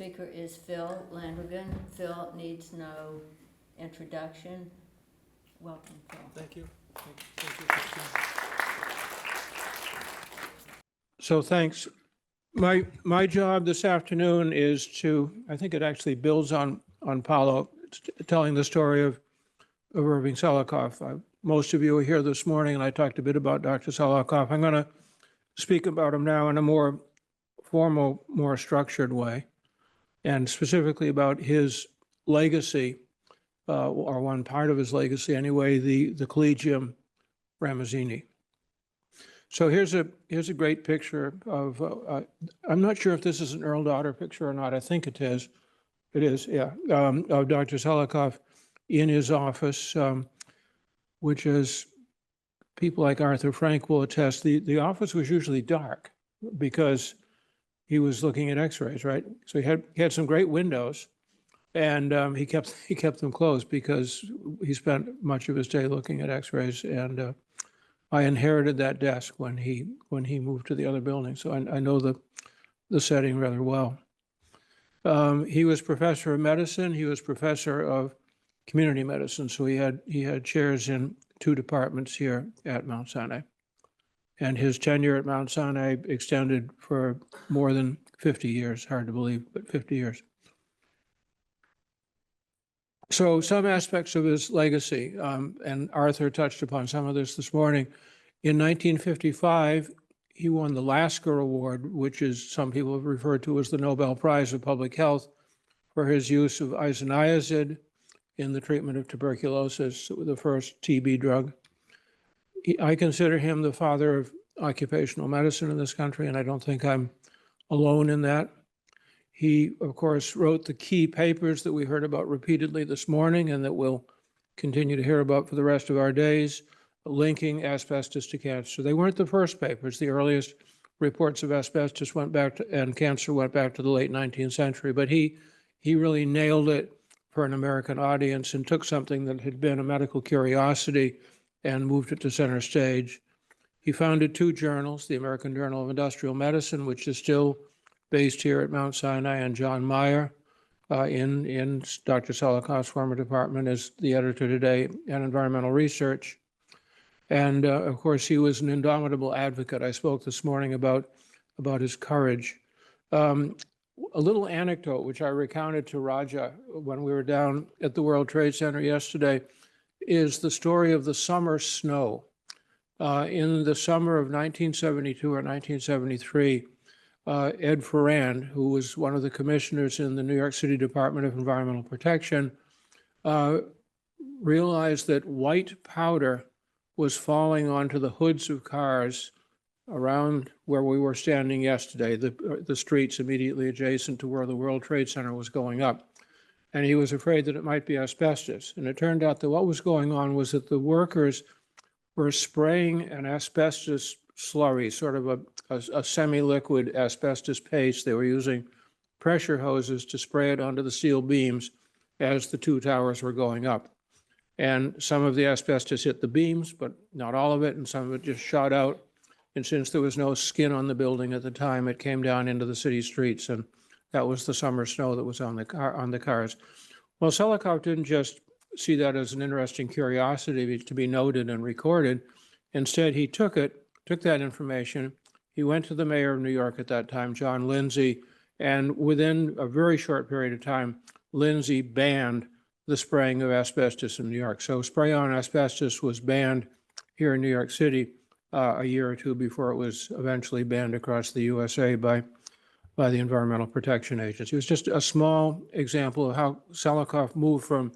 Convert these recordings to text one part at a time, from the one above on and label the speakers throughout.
Speaker 1: speaker is Phil Landrigan. Phil needs no introduction. Welcome, Phil.
Speaker 2: Thank you. Thank you, Christine. So thanks. My job this afternoon is to, I think it actually builds on Paulo, telling the story of Irving Selikoff. Most of you are here this morning, and I talked a bit about Dr. Selikoff. I'm going to speak about him now in a more formal, more structured way, and specifically about his legacy, or one part of his legacy anyway, the Collegium Ramazzini. So here's a great picture of, I'm not sure if this is an Earl Daughter picture or not. I think it is. It is, yeah, of Dr. Selikoff in his office, which, as people like Arthur Frank will attest, the office was usually dark because he was looking at X-rays, right? So he had some great windows, and he kept them closed because he spent much of his day looking at X-rays. And I inherited that desk when he moved to the other building, so I know the setting rather well. He was professor of medicine. He was professor of community medicine, so he had chairs in 2 departments here at Mount Sinai. And his tenure at Mount Sinai extended for more than 50 years. Hard to believe, but 50 years. So some aspects of his legacy, and Arthur touched upon some of this morning. In 1955, he won the Lasker Award, which is some people have referred to as the Nobel Prize of Public Health, for his use of isoniazid in the treatment of tuberculosis, the first TB drug. I consider him the father of occupational medicine in this country, and I don't think I'm alone in that. He, of course, wrote the key papers that we heard about repeatedly this morning and that we'll continue to hear about for the rest of our days, linking asbestos to cancer. They weren't the first papers. The earliest reports of asbestos and cancer went back to the late 19th century, but he really nailed it for an American audience and took something that had been a medical curiosity and moved it to center stage. He founded 2 journals, the American Journal of Industrial Medicine, which is still based here at Mount Sinai, and John Meyer in Dr. Selikoff's former department is the editor today, and Environmental Research. And of course, he was an indomitable advocate. I spoke this morning about his courage. A little anecdote, which I recounted to Raja when we were down at the World Trade Center yesterday, is the story of the summer snow. In the summer of 1972 or 1973, Ed Ferrand, who was one of the commissioners in the New York City Department of Environmental Protection, realized that white powder was falling onto the hoods of cars around where we were standing yesterday, the streets immediately adjacent to where the World Trade Center was going up. And he was afraid that it might be asbestos. And it turned out that what was going on was that the workers were spraying an asbestos slurry, sort of a semi-liquid asbestos paste. They were using pressure hoses to spray it onto the steel beams as the 2 towers were going up. And some of the asbestos hit the beams, but not all of it, and some of it just shot out. And since there was no skin on the building at the time, it came down into the city streets, and that was the summer snow that was on the cars. Well, Selikoff didn't just see that as an interesting curiosity to be noted and recorded. Instead, he took that information. He went to the mayor of New York at that time, John Lindsay, and within a very short period of time, Lindsay banned the spraying of asbestos in New York. So spray-on asbestos was banned here in New York City a year or 2 before it was eventually banned across the USA by the Environmental Protection Agency. It was just a small example of how Selikoff moved from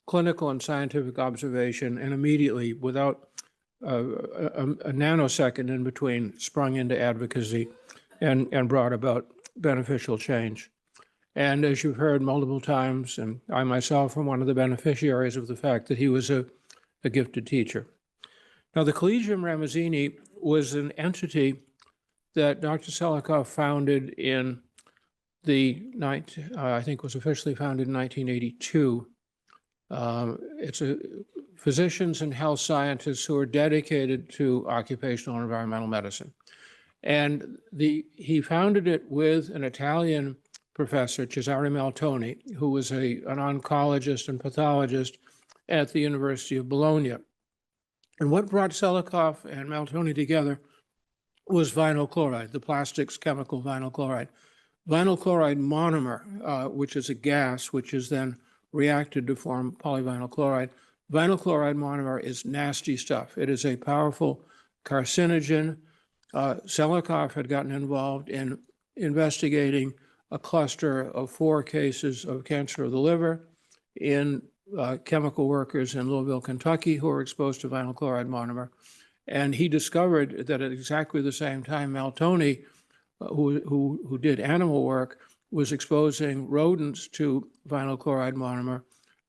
Speaker 2: clinical and scientific observation and immediately, without a nanosecond in between, sprung into advocacy and brought about beneficial change. And as you've heard multiple times, and I myself am one of the beneficiaries of the fact that he was a gifted teacher. Now, the Collegium Ramazzini was an entity that Dr. Selikoff founded in I think was officially founded in 1982. It's physicians and health scientists who are dedicated to occupational and environmental medicine. And he founded it with an Italian professor, Cesare Maltoni, who was an oncologist and pathologist at the University of Bologna. And what brought Selikoff and Maltoni together was vinyl chloride, the plastics chemical vinyl chloride. Vinyl chloride monomer, which is a gas which is then reacted to form polyvinyl chloride. Vinyl chloride monomer is nasty stuff. It is a powerful carcinogen. Selikoff had gotten involved in investigating a cluster of 4 cases of cancer of the liver in chemical workers in Louisville, Kentucky, who were exposed to vinyl chloride monomer. And he discovered that at exactly the same time, Maltoni, who did animal work, was exposing rodents to vinyl chloride monomer,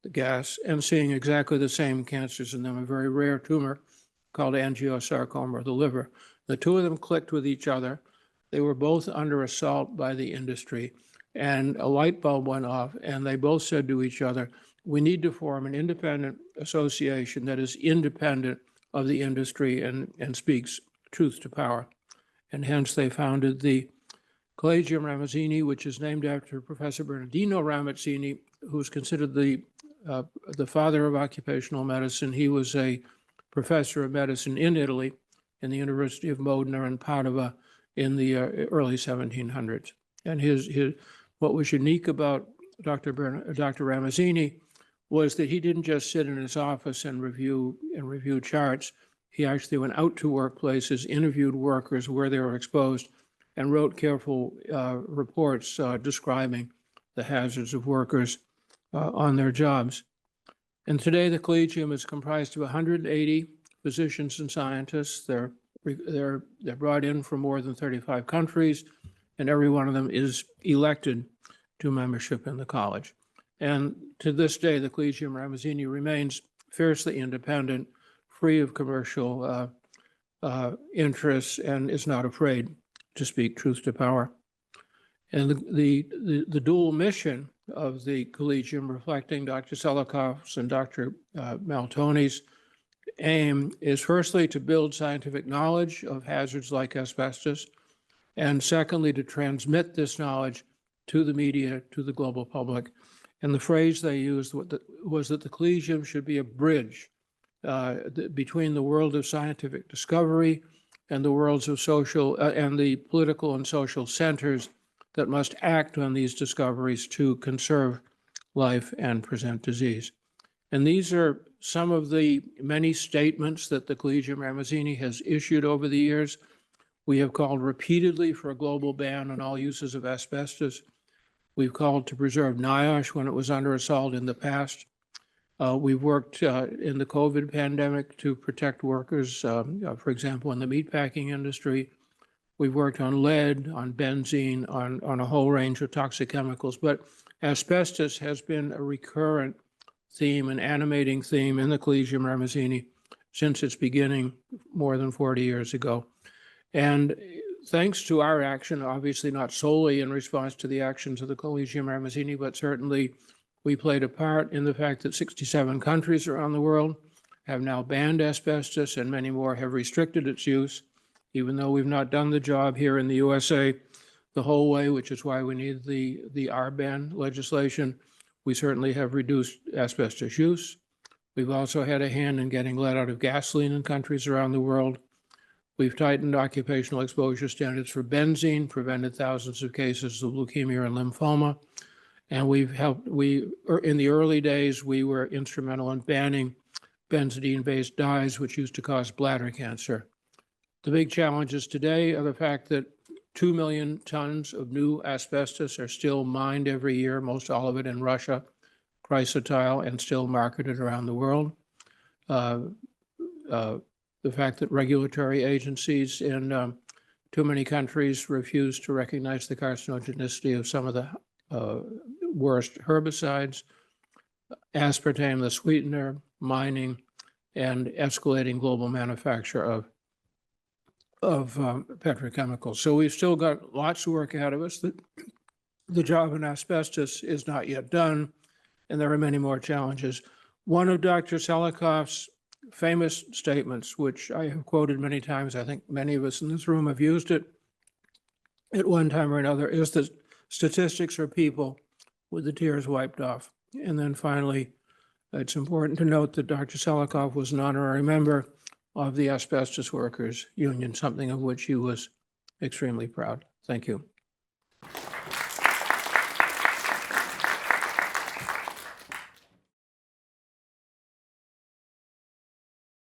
Speaker 2: the gas, and seeing exactly the same cancers in them, a very rare tumor called angiosarcoma of the liver. The two of them clicked with each other. They were both under assault by the industry, and a light bulb went off, and they both said to each other, we need to form an independent association that is independent of the industry and speaks truth to power. And hence they founded the Collegium Ramazzini, which is named after Professor Bernardino Ramazzini, who's considered the father of occupational medicine. He was a professor of medicine in Italy, in the University of Modena and Padua in the early 1700s. And what was unique about Dr. Ramazzini was that he didn't just sit in his office and review charts. He actually went out to workplaces, interviewed workers where they were exposed, and wrote careful reports describing the hazards of workers on their jobs. And today the Collegium is comprised of 180 physicians and scientists. They're brought in from more than 35 countries, and every one of them is elected to membership in the college. And to this day, the Collegium Ramazzini remains fiercely independent, free of commercial interests, and is not afraid to speak truth to power. And the dual mission of the Collegium, reflecting Dr. Selikoff's and Dr. Maltoni's aim, is firstly to build scientific knowledge of hazards like asbestos, and secondly, to transmit this knowledge to the media, to the global public. And the phrase they used was that the Collegium should be a bridge between the world of scientific discovery and the worlds of social and the political and social centers that must act on these discoveries to conserve life and prevent disease. And these are some of the many statements that the Collegium Ramazzini has issued over the years. We have called repeatedly for a global ban on all uses of asbestos. We've called to preserve NIOSH when it was under assault in the past. We've worked in the COVID pandemic to protect workers, for example, in the meatpacking industry. We've worked on lead, on benzene, on a whole range of toxic chemicals. But asbestos has been a recurrent theme, an animating theme in the Collegium Ramazzini since its beginning more than 40 years ago. And thanks to our action, obviously not solely in response to the actions of the Collegium Ramazzini, but certainly we played a part in the fact that 67 countries around the world have now banned asbestos, and many more have restricted its use, even though we've not done the job here in the USA the whole way, which is why we need the R-ban legislation. We certainly have reduced asbestos use. We've also had a hand in getting lead out of gasoline in countries around the world. We've tightened occupational exposure standards for benzene, prevented thousands of cases of leukemia and lymphoma. And we've helped, in the early days, we were instrumental in banning benzidine-based dyes, which used to cause bladder cancer. The big challenges today are the fact that 2 million tons of new asbestos are still mined every year, most all of it in Russia, chrysotile, and still marketed around the world. The fact that regulatory agencies in too many countries refuse to recognize the carcinogenicity of some of the worst herbicides, aspartame, the sweetener, mining, and escalating global manufacture of petrochemicals. So we've still got lots of work ahead of us. The job in asbestos is not yet done, and there are many more challenges. One of Dr. Selikoff's famous statements, which I have quoted many times, I think many of us in this room have used it at one time or another, is that Statistics are people with the tears wiped off. And then finally, it's important to note that Dr. Selikoff was an honorary member of the Asbestos Workers Union, something of which he was extremely proud. Thank you.